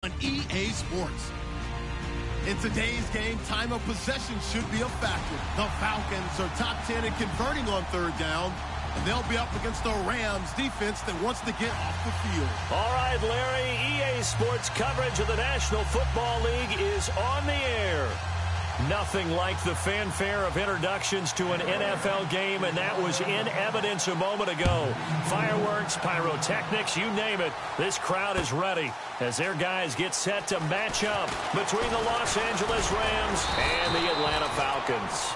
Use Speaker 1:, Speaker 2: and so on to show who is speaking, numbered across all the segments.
Speaker 1: on EA Sports. In today's game, time of possession should be a factor. The Falcons are top 10 in converting on third down, and they'll be up against the Rams defense that wants to get off the field.
Speaker 2: All right, Larry, EA Sports coverage of the National Football League is on the air. Nothing like the fanfare of introductions to an NFL game, and that was in evidence a moment ago. Fireworks, pyrotechnics, you name it. This crowd is ready as their guys get set to match up between the Los Angeles Rams and the Atlanta Falcons.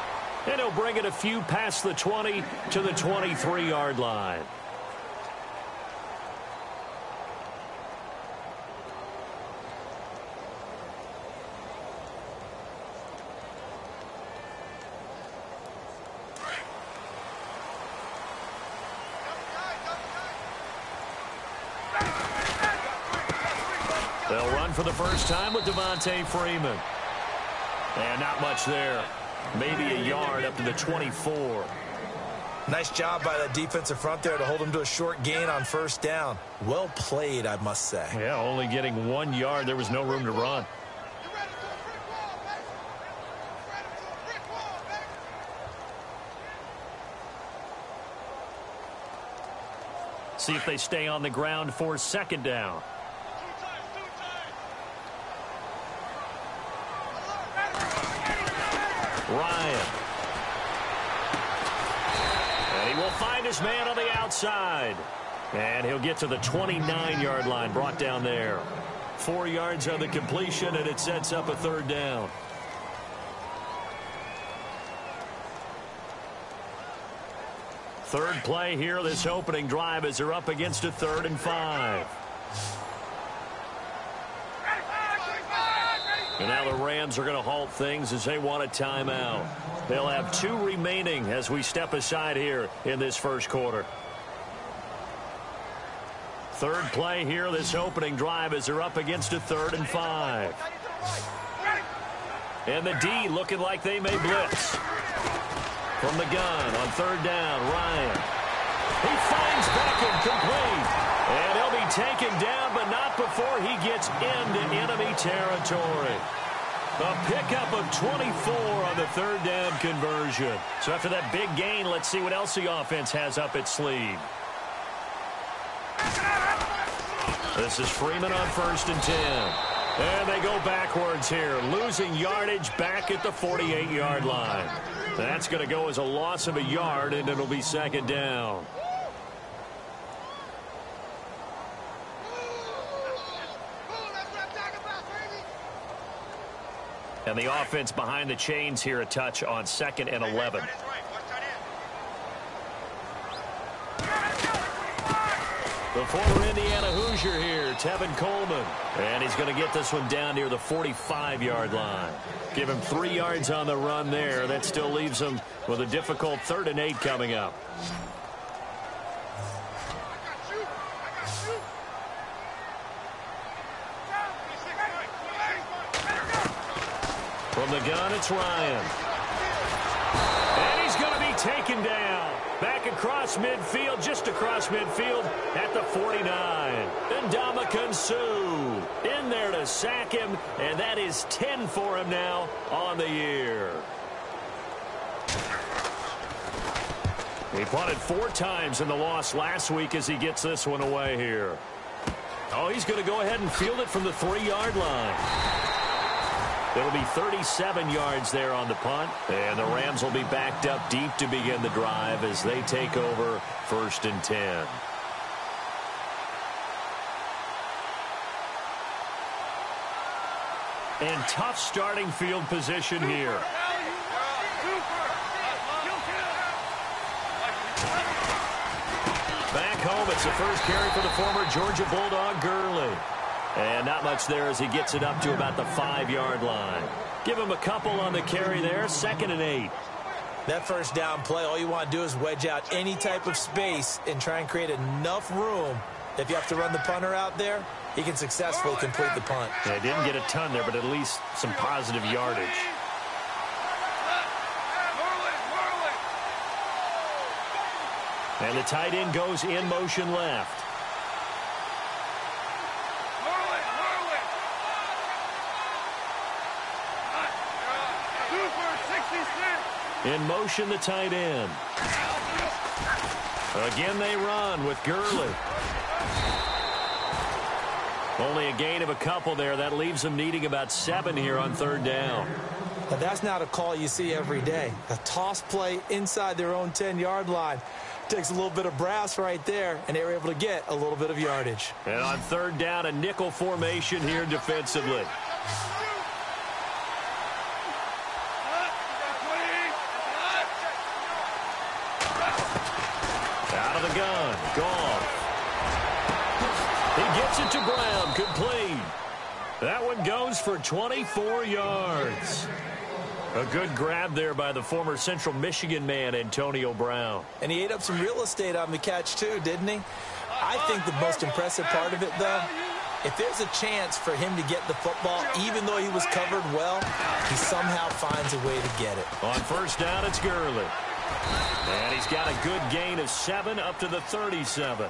Speaker 2: And he'll bring it a few past the 20 to the 23-yard line. They'll run for the first time with Devontae Freeman. And not much there. Maybe a yard up to the 24.
Speaker 3: Nice job by the defensive front there to hold him to a short gain on first down. Well played, I must say.
Speaker 2: Yeah, only getting 1 yard. There was no room to run. See if they stay on the ground for second down. Ryan. And he will find his man on the outside. And he'll get to the 29-yard line, brought down there. 4 yards on the completion, and it sets up a third down. Third play here, this opening drive, as they're up against a 3rd and 5. And now the Rams are going to halt things as they want a timeout. They'll have 2 remaining as we step aside here in this first quarter. Third play here, this opening drive, as they're up against a 3rd and 5. And the D looking like they may blitz. From the gun on third down, Ryan. He finds Beckham complete. And he'll be taken down, but not before he gets into enemy territory. A pickup of 24 on the third down conversion. So after that big gain, let's see what else the offense has up its sleeve. This is Freeman on 1st and 10. And they go backwards here, losing yardage back at the 48-yard line. That's going to go as a loss of a yard, and it'll be second down. And the offense behind the chains here, a touch on 2nd and 11. The former Indiana Hoosier here, Tevin Coleman. And he's going to get this one down near the 45-yard line. Give him 3 yards on the run there. That still leaves him with a difficult 3rd and 8 coming up. From the gun, it's Ryan. And he's going to be taken down. Back across midfield, just across midfield at the 49. And Ndamukong Suh in there to sack him, and that is 10 for him now on the year. He punted 4 times in the loss last week as he gets this one away here. Oh, he's going to go ahead and field it from the 3-yard line. It'll be 37 yards there on the punt, and the Rams will be backed up deep to begin the drive as they take over 1st and 10. And tough starting field position here. Back home, it's the first carry for the former Georgia Bulldog, Gurley. And not much there as he gets it up to about the 5-yard line. Give him a couple on the carry there, 2nd and 8.
Speaker 3: That first down play, all you want to do is wedge out any type of space and try and create enough room. If you have to run the punter out there, he can successfully complete the punt.
Speaker 2: Yeah, didn't get a ton there, but at least some positive yardage. And the tight end goes in motion left. In motion, the tight end. Again, they run with Gurley. Only a gain of a couple there. That leaves them needing about 7 here on 3rd down.
Speaker 3: Now, that's not a call you see every day. A toss play inside their own 10-yard line. Takes a little bit of brass right there, and they were able to get a little bit of yardage.
Speaker 2: And on 3rd down, a nickel formation here defensively. Out of the gun, Goff. He gets it to Brown, complete. That one goes for 24 yards. A good grab there by the former Central Michigan man, Antonio Brown.
Speaker 3: And he ate up some real estate on the catch, too, didn't he? I think the most impressive part of it, though, if there's a chance for him to get the football, even though he was covered well, he somehow finds a way to get it.
Speaker 2: On 1st down, it's Gurley. And he's got a good gain of 7 up to the 37.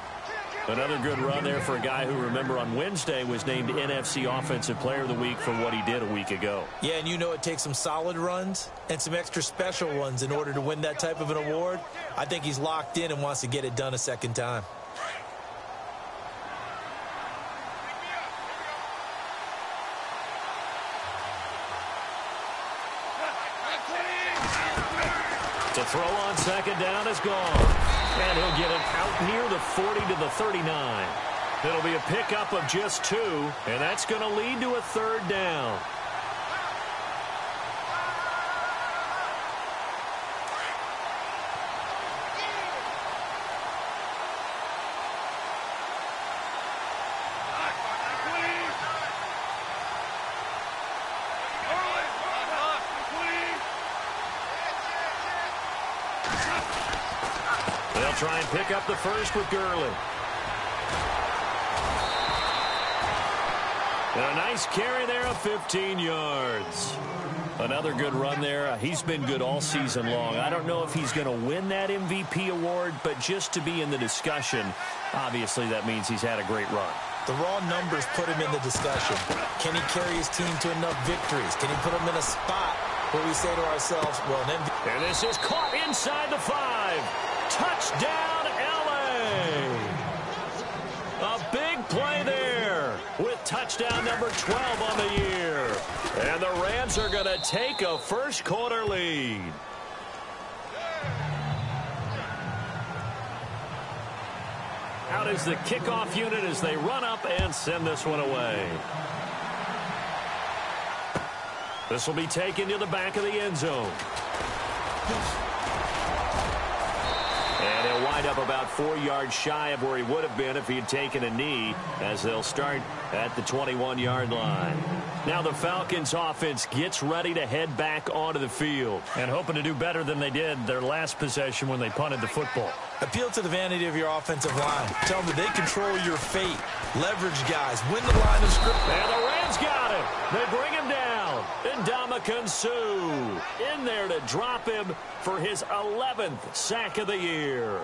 Speaker 2: Another good run there for a guy who, remember, on Wednesday was named NFC Offensive Player of the Week for what he did a week ago.
Speaker 3: Yeah, and you know it takes some solid runs and some extra special ones in order to win that type of an award. I think he's locked in and wants to get it done a second time.
Speaker 2: To throw on 2nd down is gone. And he'll get it out near the 40 to the 39. It'll be a pickup of just 2, and that's going to lead to a 3rd down. Try and pick up the first with Gurley. And a nice carry there of 15 yards. Another good run there. He's been good all season long. I don't know if he's going to win that MVP award, but just to be in the discussion, obviously that means he's had a great run.
Speaker 3: The raw numbers put him in the discussion. Can he carry his team to enough victories? Can he put them in a spot where we say to ourselves, well, an MVP.
Speaker 2: And this is caught inside the 5. Touchdown, L.A. A big play there with touchdown number 12 on the year. And the Rams are going to take a first-quarter lead. Out is the kickoff unit as they run up and send this one away. This will be taken to the back of the end zone. And he'll wind up about 4 yards shy of where he would have been if he had taken a knee, as they'll start at the 21-yard line. Now the Falcons offense gets ready to head back onto the field and hoping to do better than they did their last possession when they punted the football.
Speaker 3: Appeal to the vanity of your offensive line. Tell them that they control your fate. Leverage guys. Win the line of scrimmage.
Speaker 2: And the Rams got him. They bring him down. And Ndamukong Suh in there to drop him for his 11th sack of the year.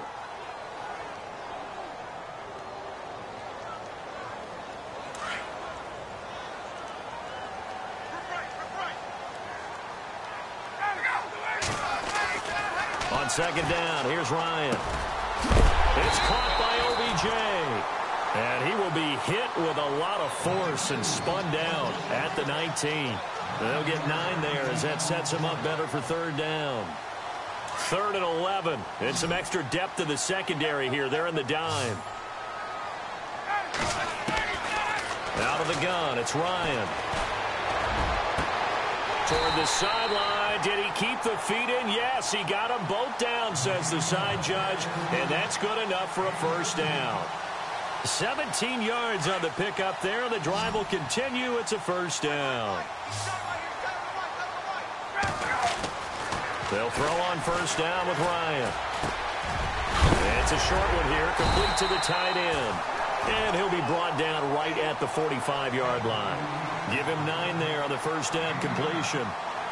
Speaker 2: On 2nd down, here's Ryan. It's caught by OBJ. And he will be hit with a lot of force and spun down at the 19. They'll get 9 there as that sets him up better for 3rd down. 3rd and 11. And some extra depth to the secondary here. They're in the dime. Out of the gun, it's Ryan. Toward the sideline. Did he keep the feet in? Yes, he got them both down, says the side judge. And that's good enough for a first down. 17 yards on the pickup there. The drive will continue. It's a first down. They'll throw on first down with Ryan. It's a short one here, complete to the tight end. And he'll be brought down right at the 45-yard line. Give him 9 there on the first down completion.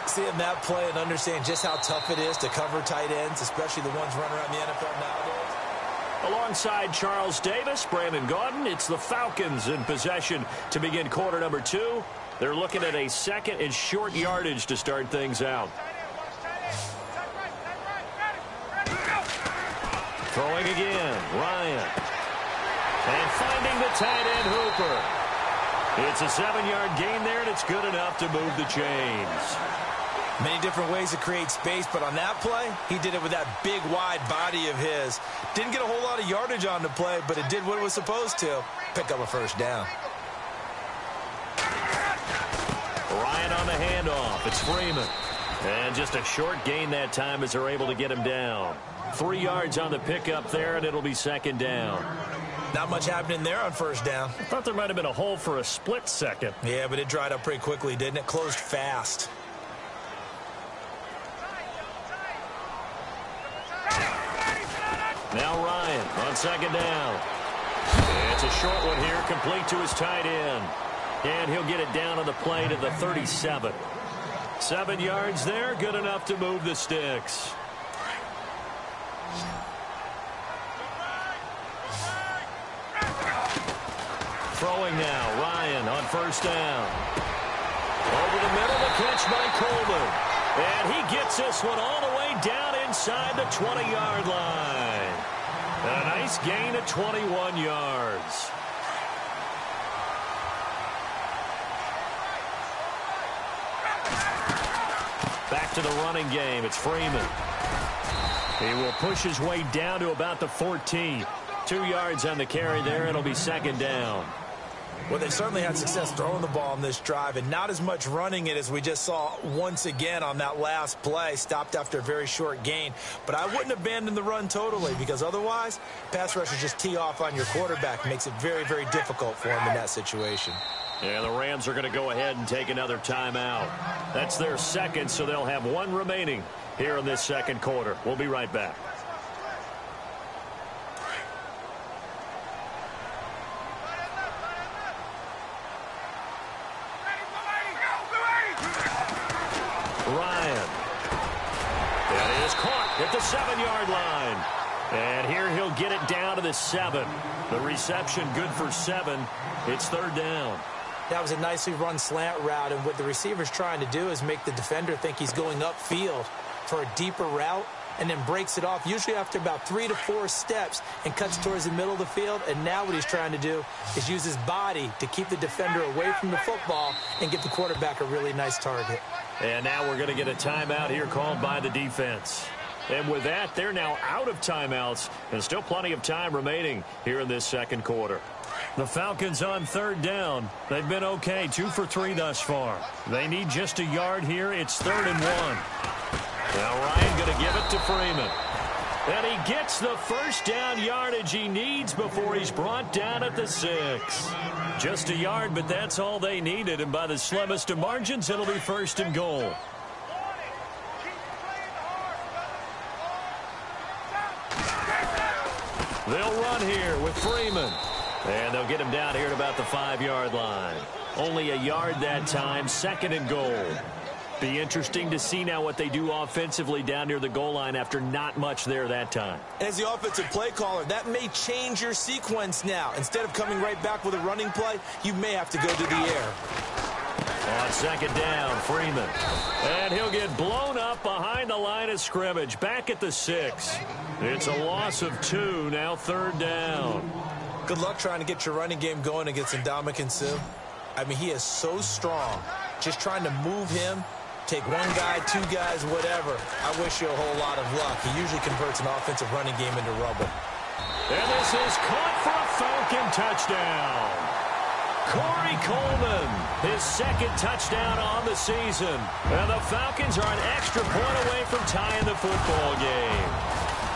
Speaker 3: Seeing that play and understand just how tough it is to cover tight ends, especially the ones running around the NFL nowadays.
Speaker 2: Alongside Charles Davis, Brandon Gaudin, it's the Falcons in possession to begin quarter number 2. They're looking at a 2nd and short yardage to start things out. Throwing again, Ryan. And finding the tight end, Hooper. It's a 7-yard gain there, and it's good enough to move the chains.
Speaker 3: Many different ways to create space, but on that play, he did it with that big, wide body of his. Didn't get a whole lot of yardage on the play, but it did what it was supposed to. Pick up a first down.
Speaker 2: Ryan on the handoff. It's Freeman. And just a short gain that time as they're able to get him down. 3 yards on the pickup there, and it'll be second down.
Speaker 3: Not much happening there on first down.
Speaker 2: I thought there might have been a hole for a split second.
Speaker 3: Yeah, but it dried up pretty quickly, didn't it? Closed fast.
Speaker 2: Now Ryan on second down. It's a short one here, complete to his tight end. And he'll get it down on the play to the 37. 7 yards there, good enough to move the sticks. Throwing now, Ryan on first down. Over the middle, the catch by Coleman. And he gets this one all the way down inside the 20-yard line. A nice gain of 21 yards. Back to the running game. It's Freeman. He will push his way down to about the 14. 2 yards on the carry there. It'll be second down.
Speaker 3: Well, they've certainly had success throwing the ball on this drive and not as much running it as we just saw once again on that last play. Stopped after a very short gain. But I wouldn't abandon the run totally because otherwise, pass rushers just tee off on your quarterback. Makes it very, very difficult for him in that situation.
Speaker 2: Yeah, the Rams are going to go ahead and take another timeout. That's their second, so they'll have one remaining here in this second quarter. We'll be right back. Ryan. That is caught at the 7-yard line. And here he'll get it down to the 7. The reception good for 7. It's third down.
Speaker 3: That was a nicely run slant route, and what the receiver's trying to do is make the defender think he's going upfield for a deeper route and then breaks it off, usually after about 3 to 4 steps, and cuts towards the middle of the field. And now what he's trying to do is use his body to keep the defender away from the football and give the quarterback a really nice target.
Speaker 2: And now we're going to get a timeout here called by the defense. And with that, they're now out of timeouts, and still plenty of time remaining here in this second quarter. The Falcons on third down. They've been okay, 2 for 3 thus far. They need just a yard here. It's 3rd and 1. Now Ryan going to give it to Freeman. And he gets the first down yardage he needs before he's brought down at the 6. Just a yard, but that's all they needed. And by the slimmest of margins, it'll be 1st and goal. They'll run here with Freeman. And they'll get him down here at about the 5-yard line. Only a yard that time, 2nd and goal. Be interesting to see now what they do offensively down near the goal line after not much there that time.
Speaker 3: As the offensive play caller, that may change your sequence now. Instead of coming right back with a running play, you may have to go to the air.
Speaker 2: On 2nd down, Freeman. And he'll get blown up behind the line of scrimmage. Back at the 6. It's a loss of 2, now 3rd down.
Speaker 3: Good luck trying to get your running game going against Ndamukong Suh. I mean, he is so strong. Just trying to move him, take 1 guy, 2 guys, whatever. I wish you a whole lot of luck. He usually converts an offensive running game into rubble.
Speaker 2: And this is caught for a Falcon touchdown. Corey Coleman, his 2nd touchdown on the season. And the Falcons are an extra point away from tying the football game.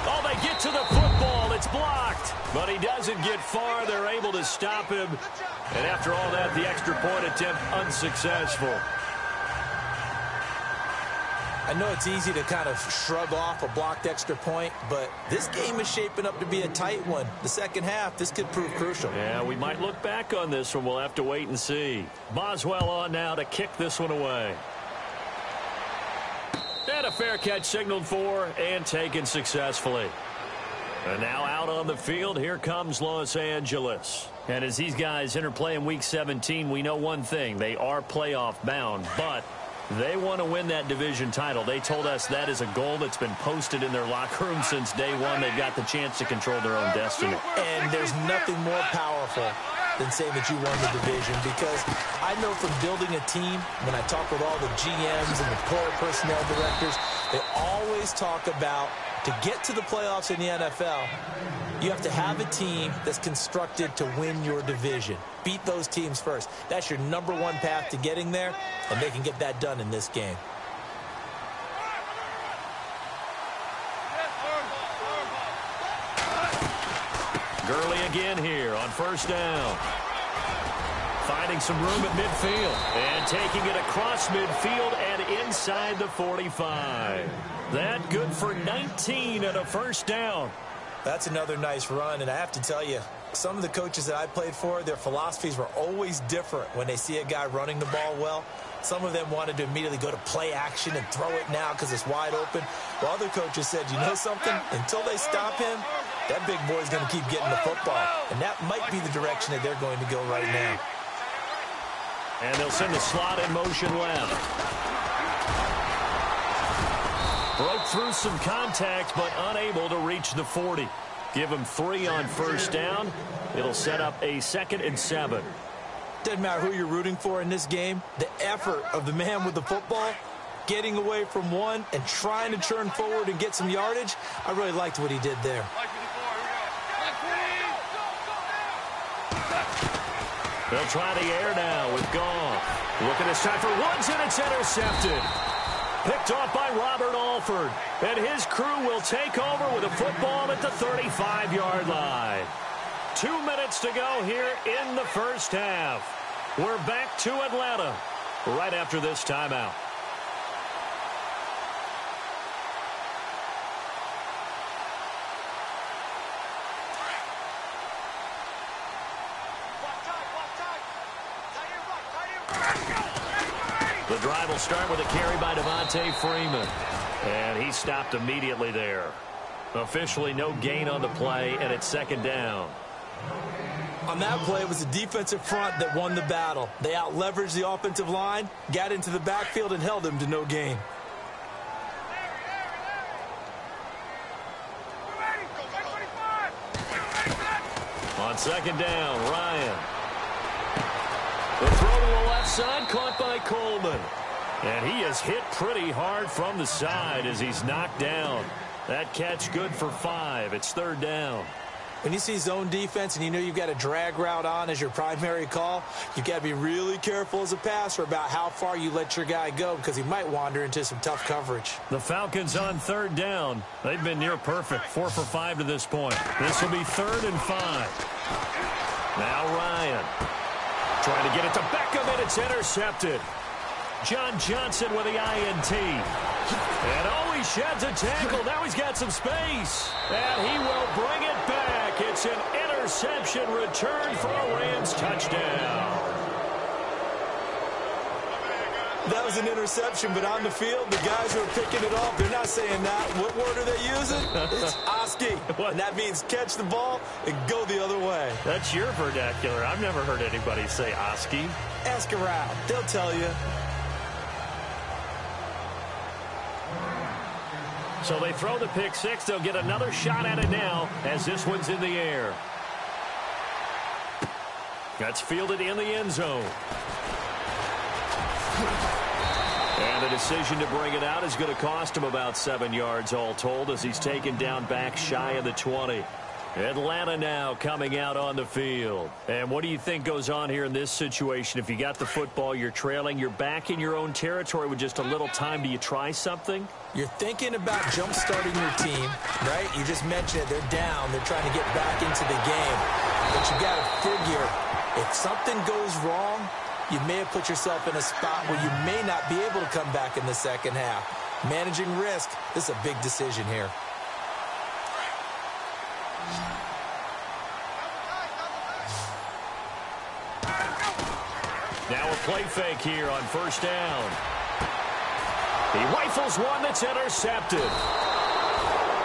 Speaker 2: Oh, they get to the football. It's blocked. But he doesn't get far. They're able to stop him. And after all that, the extra point attempt unsuccessful.
Speaker 3: I know it's easy to kind of shrug off a blocked extra point, but this game is shaping up to be a tight one. The second half, this could prove crucial.
Speaker 2: Yeah, we might look back on this one. We'll have to wait and see. Boswell on now to kick this one away. And a fair catch signaled for and taken successfully. And now out on the field, here comes Los Angeles. And as these guys interplay in Week 17, we know one thing. They are playoff bound, but They want to win that division title. They told us that is a goal that's been posted in their locker room since day one. They've got the chance to control their own destiny.
Speaker 3: And there's nothing more powerful than saying that you won the division, because I know from building a team, when I talk with all the GMs and the player personnel directors, they always talk about, to get to the playoffs in the NFL, you have to have a team that's constructed to win your division. Beat those teams first. That's your number one path to getting there, and they can get that done in this game.
Speaker 2: Gurley again here on first down. Finding some room at midfield. And taking it across midfield and inside the 45. That good for 19 and a first down.
Speaker 3: That's another nice run, and I have to tell you, some of the coaches that I played for, their philosophies were always different when they see a guy running the ball well. Some of them wanted to immediately go to play action and throw it now because it's wide open. While other coaches said, you know something? Until they stop him, that big boy's going to keep getting the football. And that might be the direction that they're going to go right now.
Speaker 2: And they'll send the slot in motion left. Broke through some contact, but unable to reach the 40. Give him 3 on first down. It'll set up a 2nd and 7.
Speaker 3: Doesn't matter who you're rooting for in this game. The effort of the man with the football, getting away from one and trying to turn forward and get some yardage, I really liked what he did there.
Speaker 2: They'll try the air now with Goff. Looking this time for Woods, and it's intercepted. Picked off by Robert Alford. And his crew will take over with a football at the 35-yard line. 2 minutes to go here in the first half. We're back to Atlanta right after this timeout. The drive will start with a carry by Devontae Freeman. And he stopped immediately there. Officially no gain on the play, and it's 2nd down.
Speaker 3: On that play, it was the defensive front that won the battle. They out-leveraged the offensive line, got into the backfield, and held him to no gain.
Speaker 2: On 2nd down, Ryan. The throw to the left side, caught by Coleman. And he is hit pretty hard from the side as he's knocked down. That catch good for 5. It's 3rd down.
Speaker 3: When you see zone defense and you know you've got a drag route on as your primary call, you've got to be really careful as a passer about how far you let your guy go, because he might wander into some tough coverage.
Speaker 2: The Falcons on 3rd down. They've been near perfect, 4 for 5 to this point. This will be 3rd and 5. Now Ryan trying to get it to Beckham, and it's intercepted. John Johnson with the INT. And he sheds a tackle. Now he's got some space. And he will bring it back. It's an interception return for a Rams touchdown.
Speaker 3: That was an interception, but on the field, the guys who are picking it off, they're not saying that. What word are they using? It's Oski. And that means catch the ball and go the other way.
Speaker 2: That's your vernacular. I've never heard anybody say Oski.
Speaker 3: Ask around. They'll tell you.
Speaker 2: So they throw the pick 6. They'll get another shot at it now as this one's in the air. That's fielded in the end zone. And the decision to bring it out is going to cost him about 7 yards all told as he's taken down back shy of the 20. Atlanta now coming out on the field. And what do you think goes on here in this situation? If you got the football, you're trailing, you're back in your own territory with just a little time. Do you try something?
Speaker 3: You're thinking about jump-starting your team, right? You just mentioned it. They're down. They're trying to get back into the game. But you got to figure, if something goes wrong, you may have put yourself in a spot where you may not be able to come back in the second half. Managing risk, this is a big decision here.
Speaker 2: Now a play fake here on first down. He rifles one that's intercepted.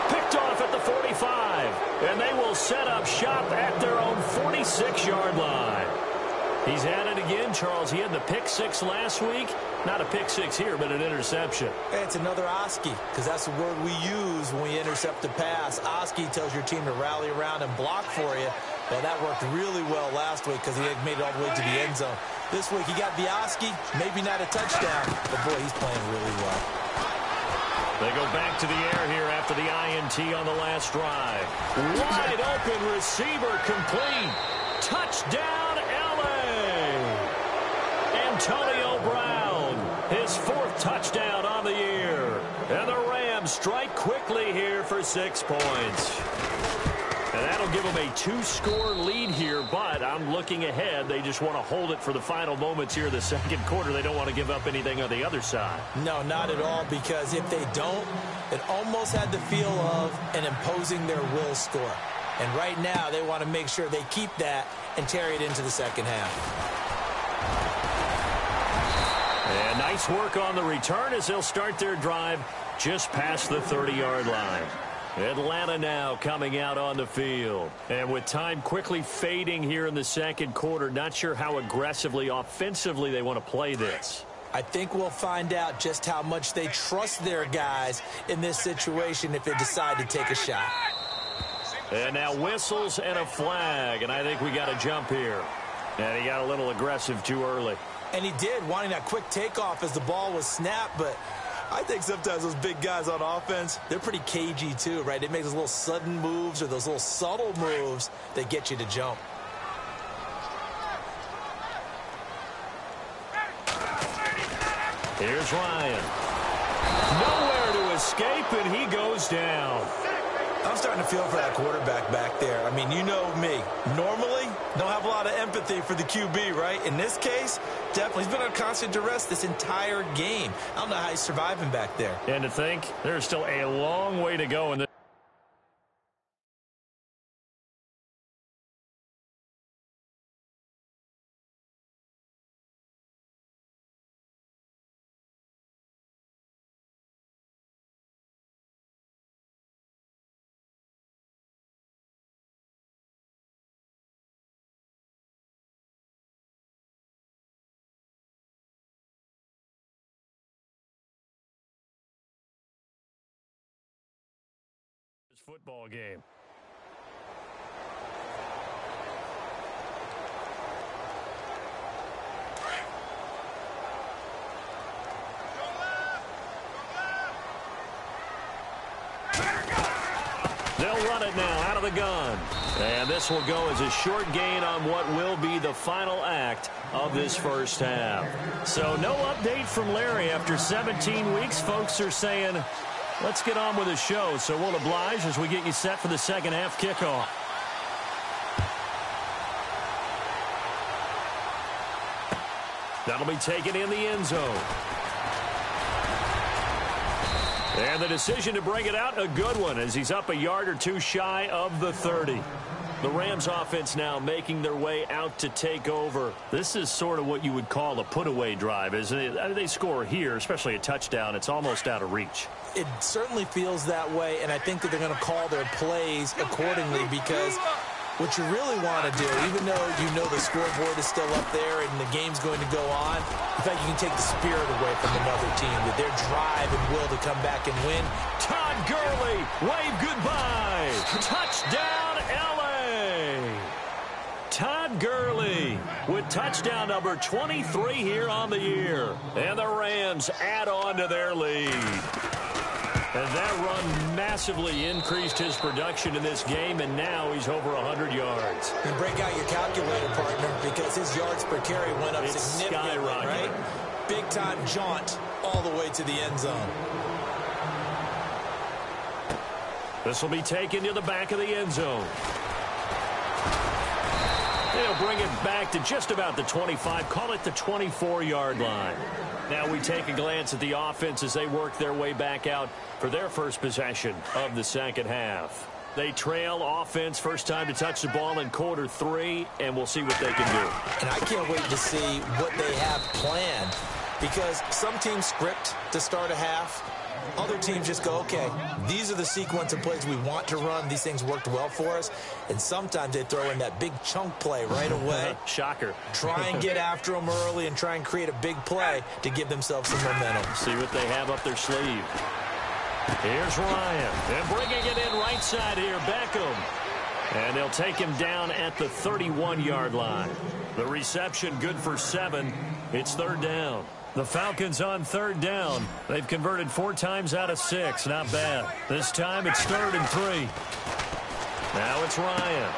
Speaker 2: Picked off at the 45. And they will set up shop at their own 46-yard line. He's at it again, Charles. He had the pick six last week. Not a pick six here, but an interception.
Speaker 3: Hey, it's another Oski, because that's the word we use when we intercept the pass. Oski tells your team to rally around and block for you. Well, that worked really well last week because he had made it all the way to the end zone. This week he got the Oski, maybe not a touchdown, but boy, he's playing really well.
Speaker 2: They go back to the air here after the INT on the last drive. Wide open receiver complete. Touchdown, L.A. Antonio Brown, his 4th touchdown on the year. And the Rams strike quickly here for 6 points. And that'll give them a 2-score lead here, but I'm looking ahead. They just want to hold it for the final moments here of the second quarter. They don't want to give up anything on the other side.
Speaker 3: No, not at all, because if they don't, it almost had the feel of an imposing their will score. And right now, they want to make sure they keep that and carry it into the second half.
Speaker 2: And nice work on the return as they'll start their drive just past the 30-yard line. Atlanta now coming out on the field. And with time quickly fading here in the second quarter, not sure how aggressively, offensively they want to play this.
Speaker 3: I think we'll find out just how much they trust their guys in this situation if they decide to take a shot.
Speaker 2: And now whistles and a flag, and I think we got a jump here. And he got a little aggressive too early.
Speaker 3: And he did, wanting that quick takeoff as the ball was snapped, but I think sometimes those big guys on offense, they're pretty cagey too, right? They make those little sudden moves or those little subtle moves that get you to jump.
Speaker 2: Here's Ryan. Nowhere to escape, and he goes down.
Speaker 3: I'm starting to feel for that quarterback back there. I mean, you know me. Normally, don't have a lot of empathy for the QB, right? In this case, definitely. He's been under constant duress this entire game. I don't know how he's surviving back there.
Speaker 2: And to think, there's still a long way to go in this. Football game. They'll run it now out of the gun. And this will go as a short gain on what will be the final act of this first half. So no update from Larry after 17 weeks. Folks are saying, let's get on with the show, so we'll oblige as we get you set for the second half kickoff. That'll be taken in the end zone. And the decision to bring it out, a good one, as he's up a yard or two shy of the 30. The Rams offense now making their way out to take over. This is sort of what you would call a put-away drive, isn't it? They score here, especially a touchdown. It's almost out of reach.
Speaker 3: It certainly feels that way, and I think that they're going to call their plays accordingly, because what you really want to do, even though you know the scoreboard is still up there and the game's going to go on, in fact, you can take the spirit away from another team, with their drive and will to come back and win.
Speaker 2: Todd Gurley, wave goodbye. Touchdown, L.A. Todd Gurley with touchdown number 23 here on the year. And the Rams add on to their lead. And that run massively increased his production in this game, and now he's over 100 yards.
Speaker 3: And break out your calculator, partner, because his yards per carry went up significantly, right? Big-time jaunt all the way to the end zone.
Speaker 2: This will be taken to the back of the end zone. They'll bring it back to just about the 25, call it the 24-yard line. Now we take a glance at the offense as they work their way back out for their first possession of the second half. They trail offense, first time to touch the ball in quarter 3, and we'll see what they can do.
Speaker 3: And I can't wait to see what they have planned, because some teams script to start a half, Other teams just go, okay, these are the sequence of plays we want to run. These things worked well for us. And sometimes they throw in that big chunk play right away.
Speaker 2: Shocker.
Speaker 3: Try and get after them early and try and create a big play to give themselves some momentum.
Speaker 2: See what they have up their sleeve. Here's Ryan. And bringing it in right side here, Beckham. And they'll take him down at the 31-yard line. The reception good for 7. It's third down. The Falcons on third down. They've converted 4 times out of 6. Not bad. This time it's 3rd and 3. Now it's Ryan.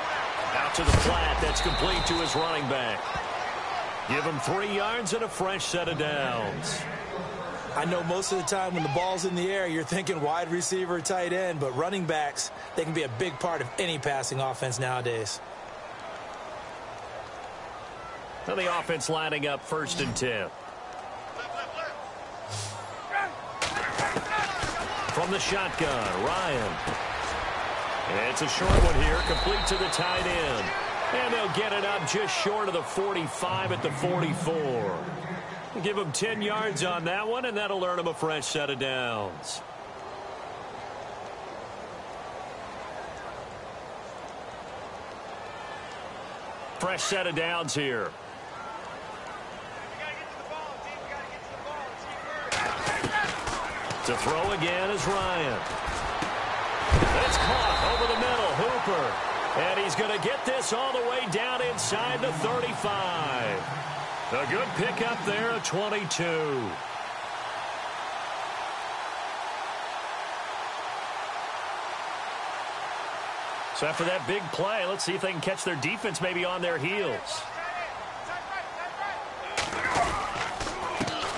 Speaker 2: Out to the flat. That's complete to his running back. Give him 3 yards and a fresh set of downs.
Speaker 3: I know most of the time when the ball's in the air, you're thinking wide receiver, tight end, but running backs, they can be a big part of any passing offense nowadays.
Speaker 2: Now the offense lining up 1st and 10. From the shotgun, Ryan. It's a short one here, complete to the tight end. And they'll get it up just short of the 45 at the 44. Give them 10 yards on that one, and that'll earn them a fresh set of downs. Fresh set of downs here. To throw again is Ryan. It's caught over the middle, Hooper. And he's going to get this all the way down inside the 35. A good pickup there at 22. So after that big play, let's see if they can catch their defense maybe on their heels.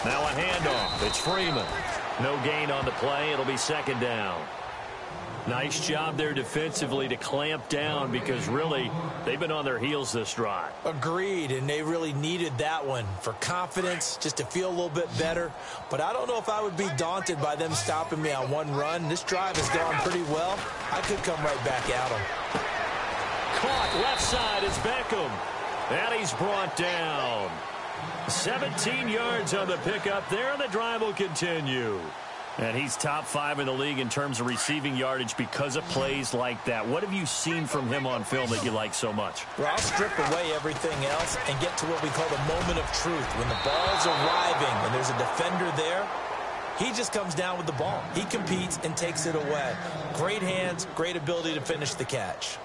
Speaker 2: Now a handoff. It's Freeman. No gain on the play. It'll be 2nd down. Nice job there defensively to clamp down because really they've been on their heels this drive.
Speaker 3: Agreed, and they really needed that one for confidence, just to feel a little bit better. But I don't know if I would be daunted by them stopping me on one run. This drive has gone pretty well. I could come right back at them.
Speaker 2: Caught left side is Beckham. And he's brought down. 17 yards on the pickup there, and the drive will continue. And he's top 5 in the league in terms of receiving yardage because of plays like that. What have you seen from him on film that you like so much?
Speaker 3: Well, I'll strip away everything else and get to what we call the moment of truth. When the ball's arriving and there's a defender there, he just comes down with the ball. He competes and takes it away. Great hands, great ability to finish the catch.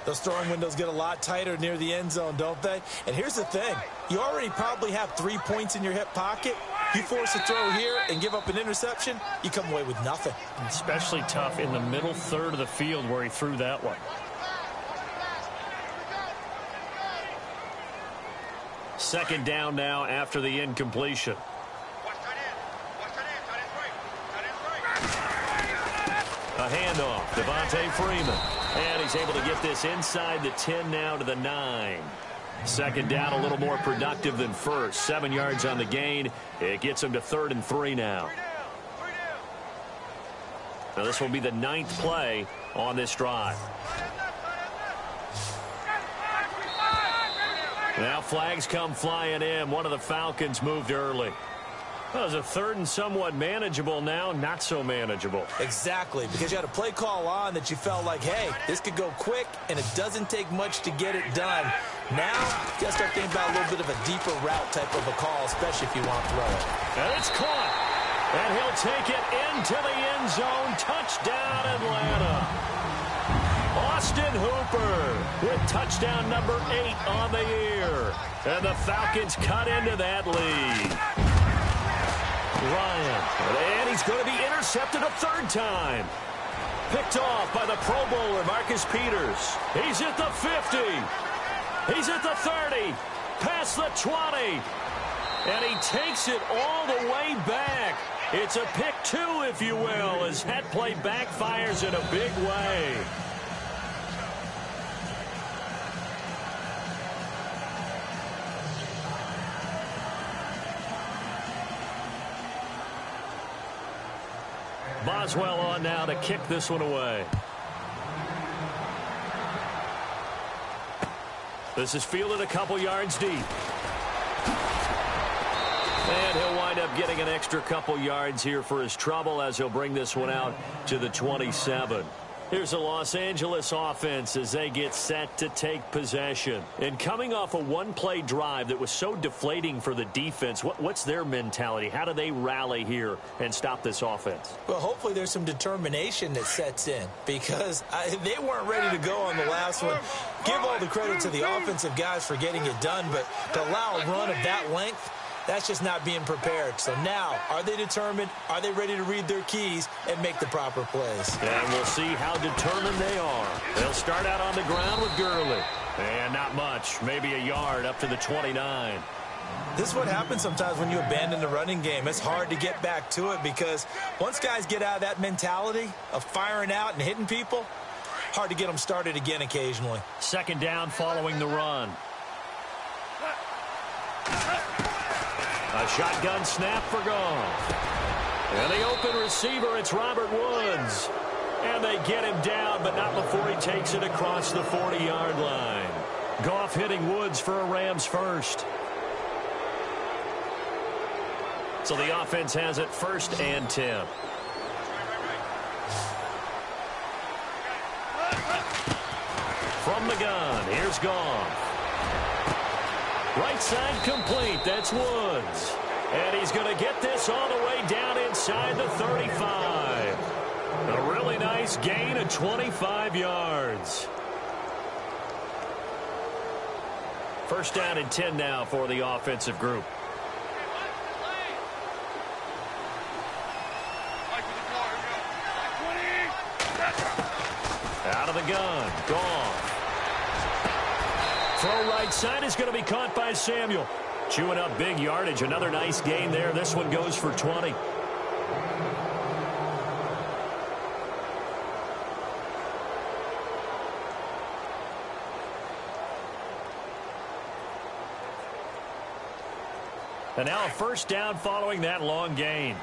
Speaker 3: Those throwing windows get a lot tighter near the end zone, don't they? And here's the thing. You already probably have 3 points in your hip pocket. You force a throw here and give up an interception, you come away with nothing.
Speaker 2: Especially tough in the middle third of the field where he threw that one. 2nd down now after the incompletion. A handoff, Devontae Freeman. And he's able to get this inside the 10 now to the 9. 2nd down, a little more productive than first. 7 yards on the gain. It gets him to 3rd and 3 now. Now this will be the 9th play on this drive. Now flags come flying in. One of the Falcons moved early. Well, it was a 3rd and somewhat manageable now, not so manageable.
Speaker 3: Exactly, because you had a play call on that you felt like, hey, this could go quick, and it doesn't take much to get it done. Now, you got to start thinking about a little bit of a deeper route type of a call, especially if you want to throw it.
Speaker 2: And it's caught. And he'll take it into the end zone. Touchdown, Atlanta. Austin Hooper with touchdown number 8 on the year. And the Falcons cut into that lead. Ryan, and he's going to be intercepted a 3rd time. Picked off by the Pro Bowler, Marcus Peters. He's at the 50. He's at the 30. Past the 20. And he takes it all the way back. It's a pick 2, if you will, as that play backfires in a big way. Boswell on now to kick this one away. This is fielded a couple yards deep. And he'll wind wind up getting an extra couple yards here for his trouble as he'll bring this one out to the 27. Here's the Los Angeles offense as they get set to take possession. And coming off a one-play drive that was so deflating for the defense, what's their mentality? How do they rally here and stop this offense?
Speaker 3: Well, hopefully there's some determination that sets in because they weren't ready to go on the last one. Give all the credit to the offensive guys for getting it done, but to allow a run of that length, that's just not being prepared. So now, are they determined? Are they ready to read their keys and make the proper plays?
Speaker 2: And we'll see how determined they are. They'll start out on the ground with Gurley. And not much, maybe a yard up to the 29.
Speaker 3: This is what happens sometimes when you abandon the running game. It's hard to get back to it because once guys get out of that mentality of firing out and hitting people, hard to get them started again occasionally.
Speaker 2: Second down following the run. A shotgun snap for Goff. And the open receiver, it's Robert Woods. And they get him down, but not before he takes it across the 40-yard line. Goff hitting Woods for a Rams first. So the offense has it 1st and 10. From the gun, here's Goff. Right side complete. That's Woods. And he's going to get this all the way down inside the 35. A really nice gain of 25 yards. 1st down and 10 now for the offensive group. Out of the gun. Goff. Throw right side is going to be caught by Samuel. Chewing up big yardage. Another nice gain there. This one goes for 20. And now a 1st down following that long gain.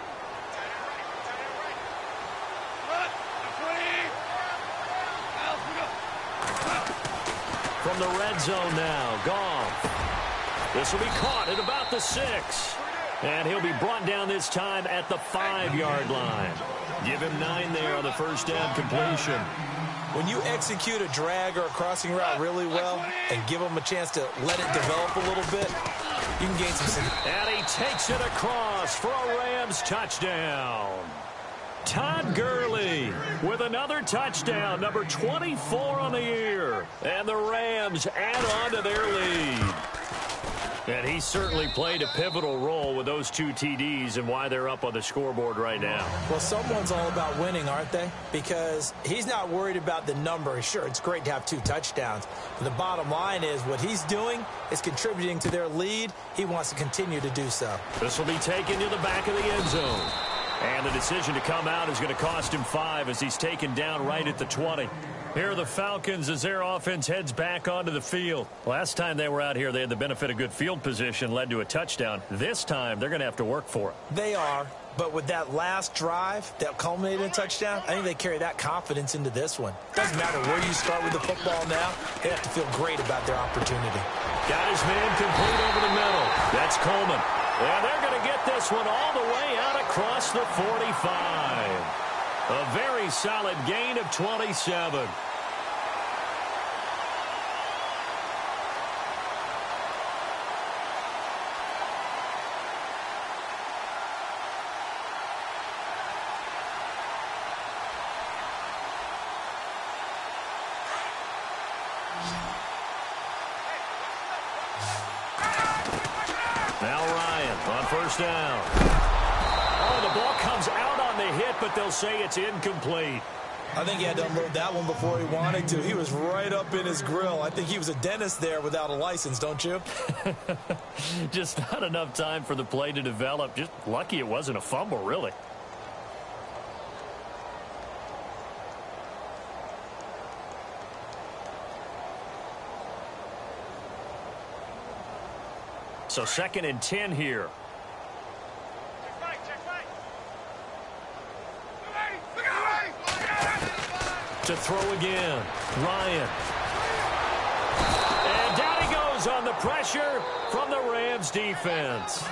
Speaker 2: From the red zone now, Goff. This will be caught at about the 6. And he'll be brought down this time at the 5-yard line. Give him 9 there on the 1st down completion.
Speaker 3: When you execute a drag or a crossing route really well and give them a chance to let it develop a little bit, you can gain some.
Speaker 2: And he takes it across for a Rams touchdown. Todd Gurley with another touchdown, number 24 on the year. And the Rams add on to their lead. And he certainly played a pivotal role with those 2 TDs and why they're up on the scoreboard right now.
Speaker 3: Well, someone's all about winning, aren't they? Because he's not worried about the number. Sure, it's great to have 2 touchdowns. But the bottom line is what he's doing is contributing to their lead. He wants to continue to do so.
Speaker 2: This will be taken to the back of the end zone. And the decision to come out is going to cost him 5 as he's taken down right at the 20. Here are the Falcons as their offense heads back onto the field. Last time they were out here, they had the benefit of good field position, led to a touchdown. This time, they're going to have to work for it.
Speaker 3: They are, but with that last drive that culminated in a touchdown, I think they carry that confidence into this one. Doesn't matter where you start with the football now, they have to feel great about their opportunity.
Speaker 2: Got his man complete over the middle. That's Coleman. And they're going to get this one all the way out across the 45. A very solid gain of 27. Now Ryan on 1st down. Oh, the ball comes out on the hit, but they'll say it's incomplete.
Speaker 3: I think he had to unload that one before he wanted to. He was right up in his grill. I think he was a dentist there without a license, don't you?
Speaker 2: Just not enough time for the play to develop. Just lucky it wasn't a fumble, really. So 2nd and 10 here. To throw again. Ryan. And down he goes on the pressure from the Rams defense.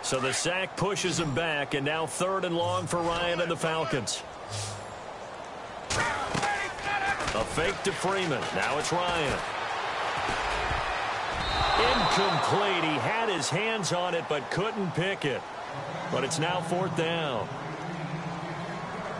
Speaker 2: So the sack pushes him back, and now 3rd and long for Ryan and the Falcons. A fake to Freeman. Now it's Ryan. Incomplete. He had his hands on it but couldn't pick it. But it's now 4th down.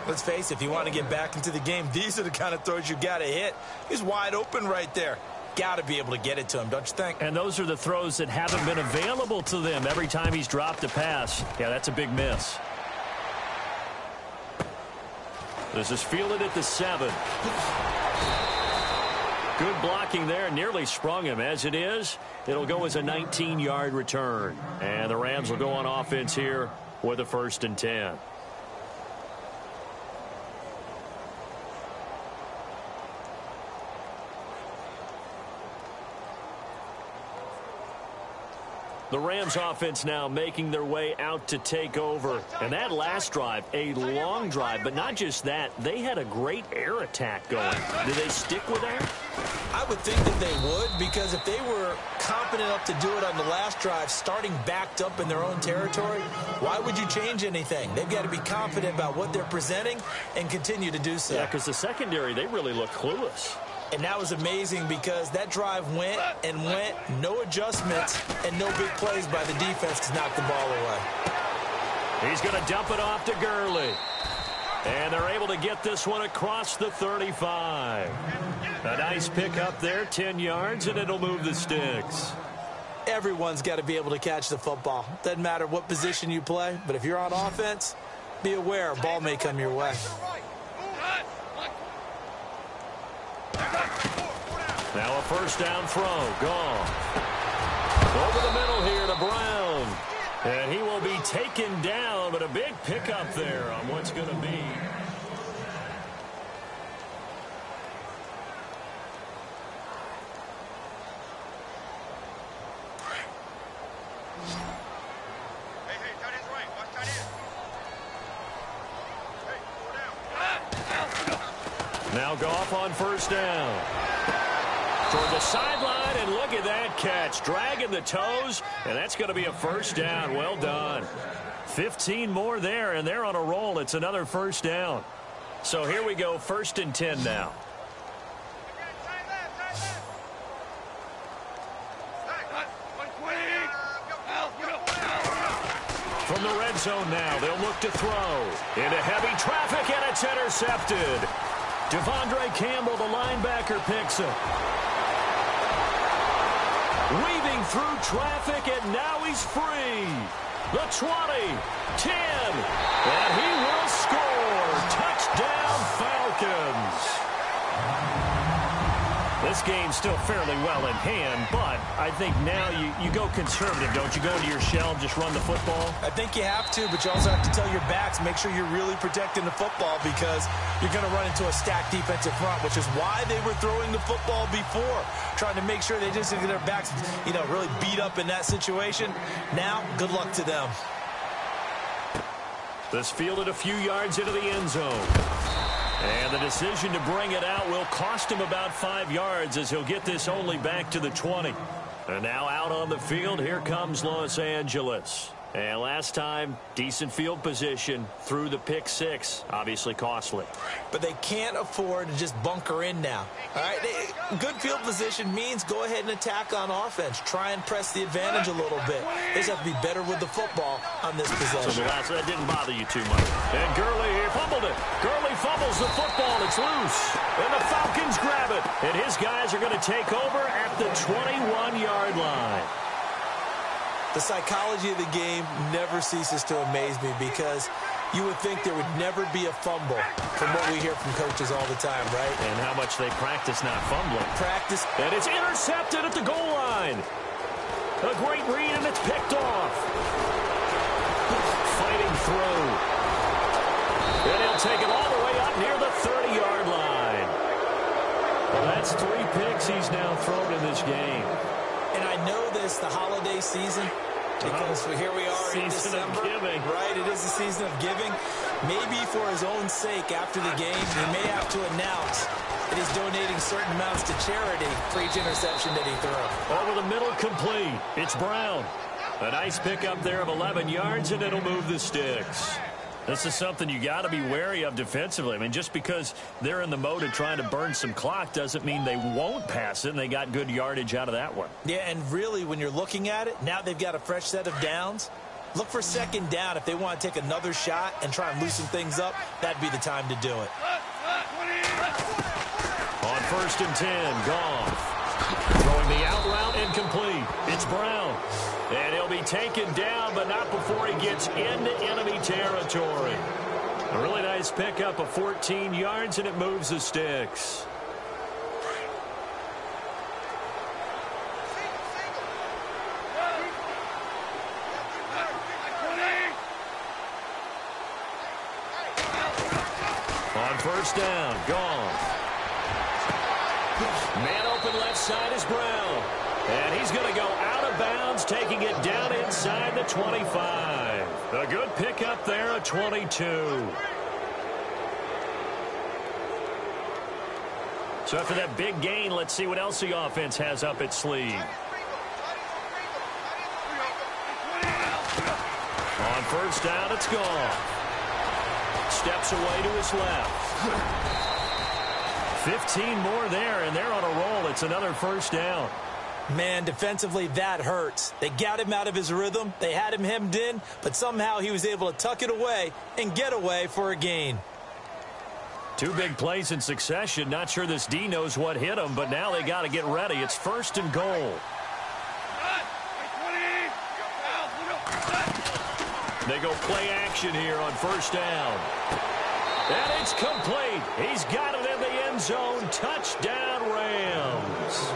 Speaker 3: Let's face it, if you want to get back into the game, these are the kind of throws you got to hit. He's wide open right there. Got to be able to get it to him, don't you think?
Speaker 2: And those are the throws that haven't been available to them every time he's dropped a pass. Yeah, that's a big miss. This is fielded at the 7. Good blocking there. Nearly sprung him. As it is, it'll go as a 19-yard return. And the Rams will go on offense here with a 1st and 10. The Rams offense now making their way out to take over. And that last drive, a long drive, but not just that. They had a great air attack going. Do they stick with that?
Speaker 3: I would think that they would, because if they were confident enough to do it on the last drive, starting backed up in their own territory, why would you change anything? They've got to be confident about what they're presenting and continue to do so.
Speaker 2: Yeah, because the secondary, they really look clueless.
Speaker 3: And that was amazing because that drive went and went, no adjustments, and no big plays by the defense to knock the ball away.
Speaker 2: He's going to dump it off to Gurley. And they're able to get this one across the 35. A nice pick up there, 10 yards, and it'll move the sticks.
Speaker 3: Everyone's got to be able to catch the football. Doesn't matter what position you play, but if you're on offense, be aware a ball may come your way.
Speaker 2: Now a 1st down throw. Gone. Over the middle here to Brown. And he will be taken down, but a big pickup there on what's going to be. Now Goff on 1st down. Toward the sideline, and look at that catch. Dragging the toes, and that's going to be a 1st down. Well done. 15 more there, and they're on a roll. It's another 1st down. So here we go, 1st and 10 now. From the red zone now, they'll look to throw. Into heavy traffic, and it's intercepted. Devondre Campbell, the linebacker, picks it. Weaving through traffic, and now he's free. The 20, 10, and he will score. Touchdown, Falcons. This game's still fairly well in hand, but I think now you go conservative, don't you? Go into your shell and just run the football?
Speaker 3: I think you have to, but you also have to tell your backs, make sure you're really protecting the football, because you're going to run into a stacked defensive front, which is why they were throwing the football before, trying to make sure they just get their backs, really beat up in that situation. Now, good luck to them.
Speaker 2: This fielded a few yards into the end zone. And the decision to bring it out will cost him about 5 yards, as he'll get this only back to the 20. And now out on the field, here comes Los Angeles. And last time, decent field position through the pick 6. Obviously costly.
Speaker 3: But they can't afford to just bunker in now. All right, good field position means go ahead and attack on offense. Try and press the advantage a little bit. They just have to be better with the football on this possession.
Speaker 2: So that didn't bother you too much. And Gurley here fumbled it. Gurley fumbles the football. It's loose. And the Falcons grab it. And his guys are going to take over at the 21-yard line.
Speaker 3: The psychology of the game never ceases to amaze me, because you would think there would never be a fumble from what we hear from coaches all the time, right?
Speaker 2: And how much they practice not fumbling.
Speaker 3: Practice.
Speaker 2: And it's intercepted at the goal line. A great read, and it's picked off. Fighting through. And he'll take it all the way up near the 30-yard line. Well, that's 3 picks he's now thrown in this game.
Speaker 3: And I know this, the holiday season, because here we are in December.
Speaker 2: Season of giving.
Speaker 3: Right, it is the season of giving. Maybe for his own sake, after the game, he may have to announce that he's donating certain amounts to charity for each interception that he throws.
Speaker 2: Over the middle, complete. It's Brown. A nice pickup there of 11 yards, and it'll move the sticks. This is something you got to be wary of defensively. I mean, just because they're in the mode of trying to burn some clock doesn't mean they won't pass it, and they got good yardage out of that one.
Speaker 3: Yeah, and really, when you're looking at it, now they've got a fresh set of downs. Look for second down. If they want to take another shot and try and loosen things up, that'd be the time to do it.
Speaker 2: On 1st and 10, Goff. Throwing the out route incomplete. It's Brown. And he'll be taken down, but not before he gets into enemy territory. A really nice pickup of 14 yards, and it moves the sticks. On 1st down, Goff. Man open left side is Brown. And he's going to go out of bounds, taking it down inside the 25. A good pickup there at 22. So after that big gain, let's see what else the offense has up its sleeve. On 1st down, it's Goff. Steps away to his left. 15 more there, and they're on a roll. It's another 1st down.
Speaker 3: Man, defensively, that hurts. They got him out of his rhythm. They had him hemmed in, but somehow he was able to tuck it away and get away for a gain.
Speaker 2: 2 big plays in succession. Not sure this D knows what hit him, but now they got to get ready. It's 1st and goal. They go play action here on 1st down. And it's complete. He's got it in the end zone. Touchdown, Rams.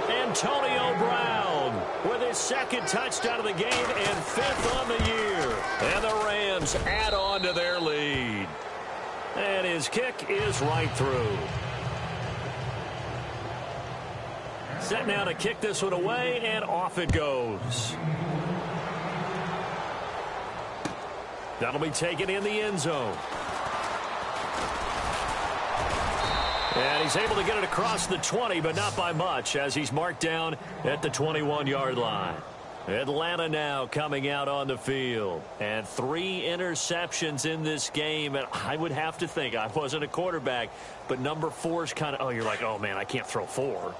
Speaker 2: Antonio Brown with his 2nd touchdown of the game and 5th on the year. And the Rams add on to their lead. And his kick is right through. Set now to kick this one away, and off it goes. That'll be taken in the end zone. And he's able to get it across the 20, but not by much, as he's marked down at the 21-yard line. Atlanta now coming out on the field. And 3 interceptions in this game. And I would have to think, I wasn't a quarterback, but number 4 is kind of, you're like, oh, man, I can't throw 4.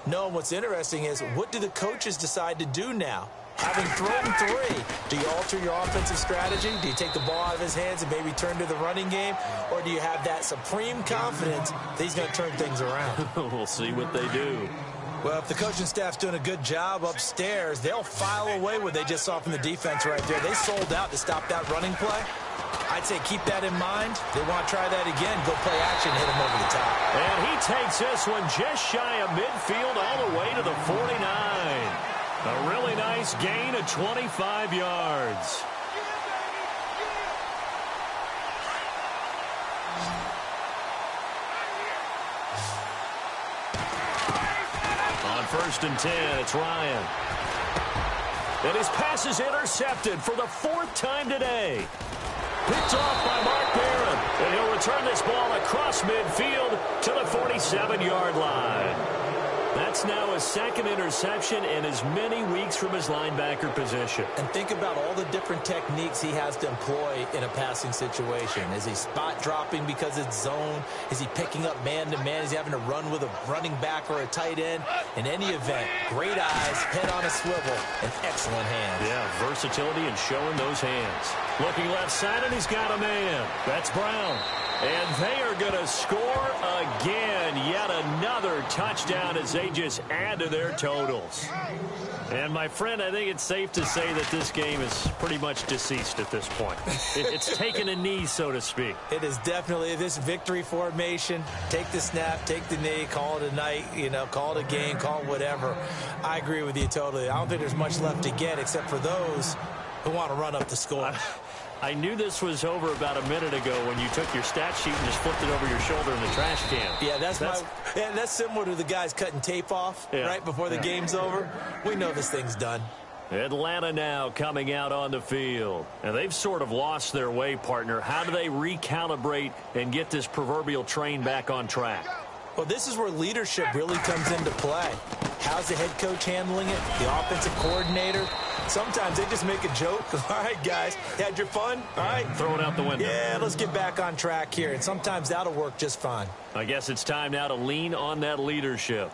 Speaker 3: No, what's interesting is, what do the coaches decide to do now? Having thrown 3, do you alter your offensive strategy? Do you take the ball out of his hands and maybe turn to the running game? Or do you have that supreme confidence that he's going to turn things around?
Speaker 2: We'll see what they do.
Speaker 3: Well, if the coaching staff's doing a good job upstairs, they'll file away what they just saw from the defense right there. They sold out to stop that running play. I'd say keep that in mind. They want to try that again. Go play action, hit him over the top.
Speaker 2: And he takes this one just shy of midfield all the way to the 49. A really nice gain of 25 yards. On 1st and 10, it's Ryan. And his pass is intercepted for the 4th time today. Picked off by Mark Barron. And he'll return this ball across midfield to the 47-yard line. That's now his 2nd interception in as many weeks from his linebacker position.
Speaker 3: And think about all the different techniques he has to employ in a passing situation. Is he spot dropping because it's zone? Is he picking up man-to-man? Is he having to run with a running back or a tight end? In any event, great eyes, head on a swivel, and excellent hands.
Speaker 2: Yeah, versatility and showing those hands. Looking left side, and he's got a man. That's Brown. And they are going to score again. Yet another touchdown as they just add to their totals. And, my friend, I think it's safe to say that this game is pretty much deceased at this point. It's taken a knee, so to speak.
Speaker 3: It is definitely this victory formation. Take the snap, take the knee, call it a night, call it a game, call it whatever. I agree with you totally. I don't think there's much left to get except for those who want to run up the score.
Speaker 2: I knew this was over about a minute ago when you took your stat sheet and just flipped it over your shoulder in the trash can.
Speaker 3: Yeah, that's similar to the guys cutting tape off right before the game's over. We know this thing's done.
Speaker 2: Atlanta now coming out on the field. And they've sort of lost their way, partner. How do they recalibrate and get this proverbial train back on track?
Speaker 3: Well, this is where leadership really comes into play. How's the head coach handling it? The offensive coordinator? Sometimes they just make a joke. All right, guys, had your fun? All right.
Speaker 2: Throw it out the window.
Speaker 3: Yeah, let's get back on track here. And sometimes that'll work just fine.
Speaker 2: I guess it's time now to lean on that leadership.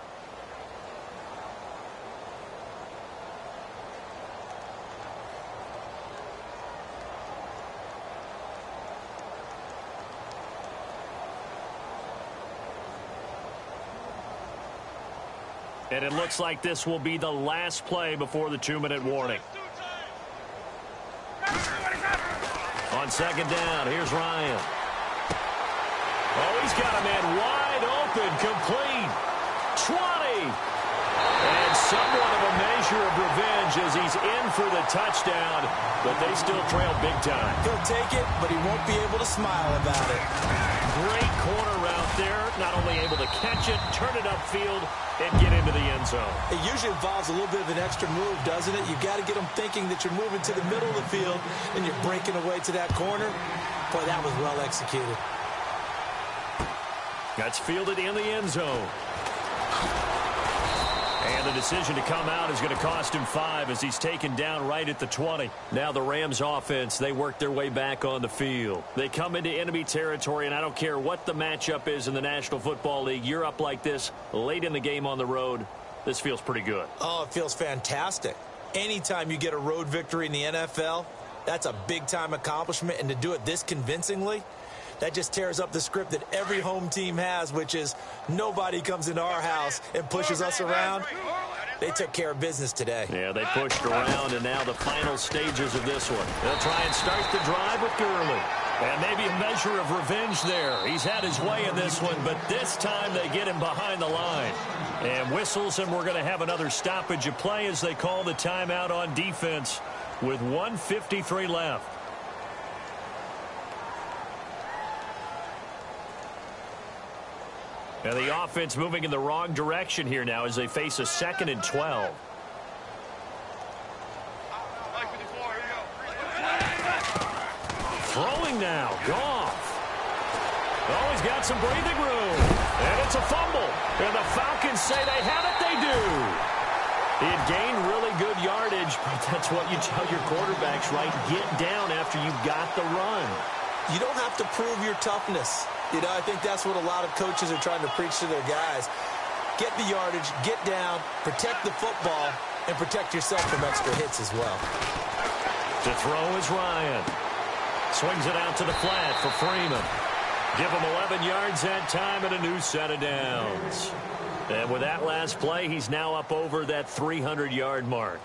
Speaker 2: And it looks like this will be the last play before the 2-minute warning. On second down, here's Ryan. Oh, he's got a man wide open, complete. 20. And somewhat of a measure of revenge as he's in for the touchdown, but they still trail big time.
Speaker 3: He'll take it, but he won't be able to smile about it.
Speaker 2: Great corner route there. Not only able to catch it, turn it upfield, and get into the end zone.
Speaker 3: It usually involves a little bit of an extra move, doesn't it? You've got to get them thinking that you're moving to the middle of the field and you're breaking away to that corner. Boy, that was well executed.
Speaker 2: That's fielded in the end zone. And the decision to come out is going to cost him 5 as he's taken down right at the 20. Now the Rams offense, they work their way back on the field. They come into enemy territory, and I don't care what the matchup is in the National Football League. You're up like this late in the game on the road. This feels pretty good.
Speaker 3: Oh, it feels fantastic. Anytime you get a road victory in the NFL, that's a big-time accomplishment, and to do it this convincingly, that just tears up the script that every home team has, which is nobody comes into our house and pushes us around. They took care of business today.
Speaker 2: Yeah, they pushed around, and now the final stages of this one. They'll try and start the drive with Gurley. And maybe a measure of revenge there. He's had his way in this one, but this time they get him behind the line. And whistles, and we're going to have another stoppage of play as they call the timeout on defense with 1:53 left. And the offense moving in the wrong direction here now as they face a 2nd and 12. Throwing now, Goff. Oh, he's got some breathing room. And it's a fumble. And the Falcons say they have it, they do. He had gained really good yardage, but that's what you tell your quarterbacks, right? Get down after you've got the run.
Speaker 3: You don't have to prove your toughness. You know, I think that's what a lot of coaches are trying to preach to their guys. Get the yardage, get down, protect the football, and protect yourself from extra hits as well.
Speaker 2: To throw is Ryan. Swings it out to the flat for Freeman. Give him 11 yards that time and a new set of downs. And with that last play, he's now up over that 300-yard mark.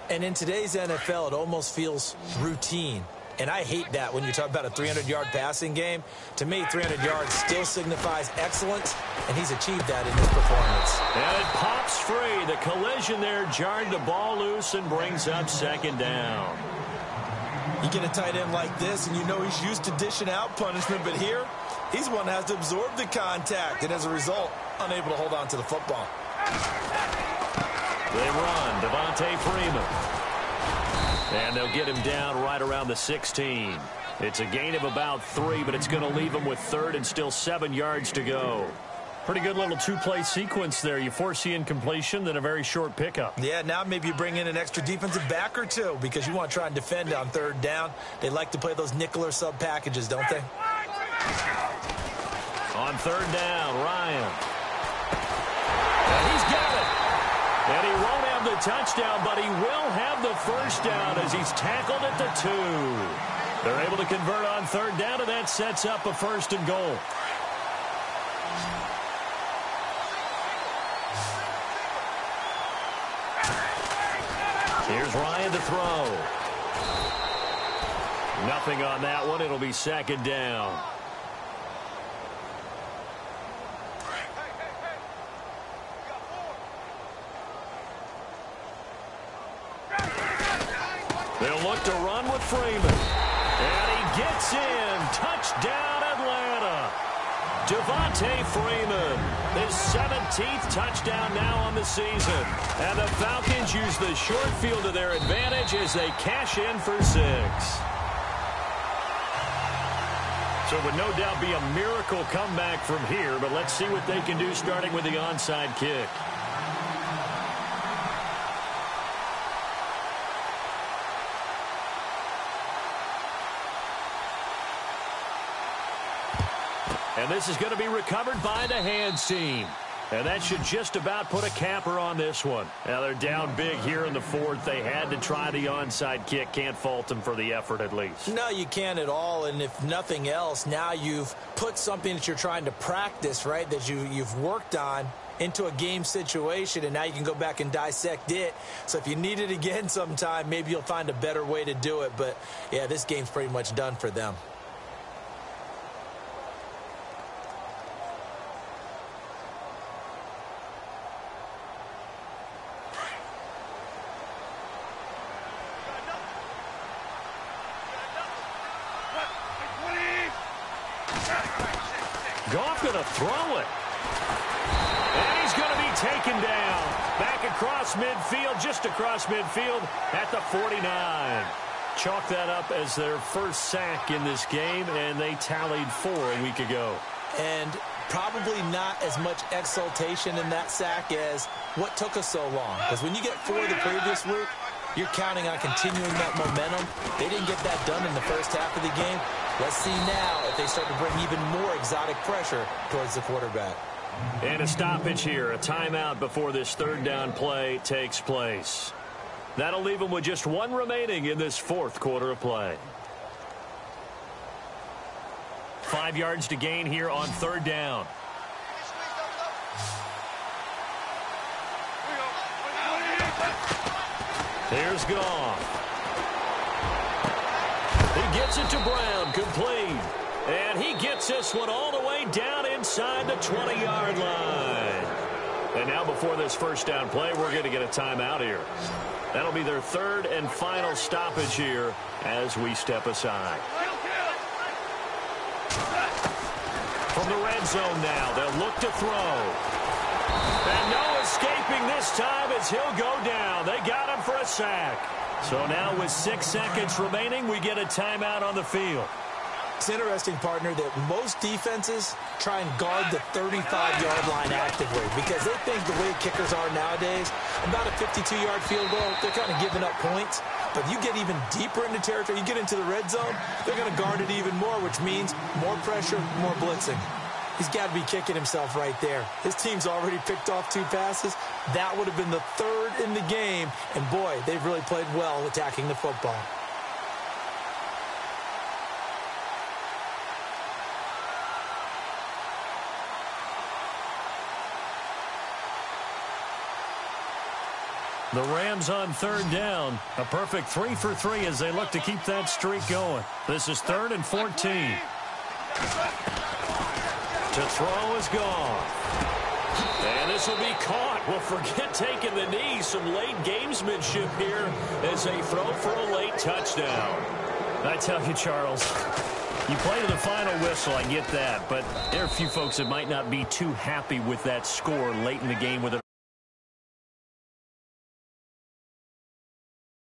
Speaker 3: And in today's NFL, it almost feels routine. And I hate that when you talk about a 300-yard passing game. To me, 300 yards still signifies excellence, and he's achieved that in his performance.
Speaker 2: And it pops free. The collision there jarred the ball loose and brings up 2nd down.
Speaker 3: You get a tight end like this, and you know he's used to dishing out punishment, but here, he's one that has to absorb the contact, and as a result, unable to hold on to the football.
Speaker 2: They run, Devontae Freeman. And they'll get him down right around the 16. It's a gain of about 3, but it's going to leave him with 3rd and still 7 yards to go. Pretty good little 2-play sequence there. You force the incompletion, then a very short pickup.
Speaker 3: Yeah, now maybe you bring in an extra defensive back or two because you want to try and defend on 3rd down. They like to play those nickel or sub packages, don't they?
Speaker 2: On 3rd down, Ryan. And he's got it. And he won't have the touchdown, but he will have the 1st down as he's tackled at the 2. They're able to convert on 3rd down, and that sets up a 1st and goal. Here's Ryan to throw. Nothing on that one. It'll be 2nd down. They'll look to run with Freeman. And he gets in. Touchdown, Atlanta. Devontae Freeman, his 17th touchdown now on the season. And the Falcons use the short field to their advantage as they cash in for 6. So it would no doubt be a miracle comeback from here, but let's see what they can do starting with the onside kick. And this is going to be recovered by the hands team. And that should just about put a capper on this one. Now they're down big here in the fourth. They had to try the onside kick. Can't fault them for the effort at least.
Speaker 3: No, you can't at all. And if nothing else, now you've put something that you're trying to practice, right, that you've worked on into a game situation, and now you can go back and dissect it. So if you need it again sometime, maybe you'll find a better way to do it. But, yeah, this game's pretty much done for them.
Speaker 2: Goff going to throw it. And he's going to be taken down. Back across midfield, just across midfield at the 49. Chalk that up as their first sack in this game, and they tallied 4 a week ago.
Speaker 3: And probably not as much exultation in that sack as what took us so long. Because when you get 4 the previous week, you're counting on continuing that momentum. They didn't get that done in the first half of the game. Let's see now if they start to bring even more exotic pressure towards the quarterback.
Speaker 2: And a stoppage here, a timeout before this third down play takes place. That'll leave them with just 1 remaining in this fourth quarter of play. 5 yards to gain here on third down. Here's Goff. He gets it to Brown, complete. And he gets this one all the way down inside the 20-yard line. And now before this first down play, we're going to get a timeout here. That'll be their third and final stoppage here as we step aside. From the red zone now, they'll look to throw. And no escaping this time as he'll go down. They got him for a sack. So now with 6 seconds remaining, we get a timeout on the field.
Speaker 3: It's interesting, partner, that most defenses try and guard the 35-yard line actively because they think the way kickers are nowadays, about a 52-yard field goal, they're kind of giving up points. But you get even deeper into territory, you get into the red zone, they're going to guard it even more, which means more pressure, more blitzing. He's got to be kicking himself right there. His team's already picked off 2 passes. That would have been the 3rd in the game. And, boy, they've really played well attacking the football.
Speaker 2: The Rams on third down. A perfect 3 for 3 as they look to keep that streak going. This is 3rd and 14. To throw is gone. And this will be caught. Well, forget taking the knee. Some late gamesmanship here as they throw for a late touchdown. I tell you, Charles, you play to the final whistle, I get that. But there are a few folks that might not be too happy with that score late in the game with it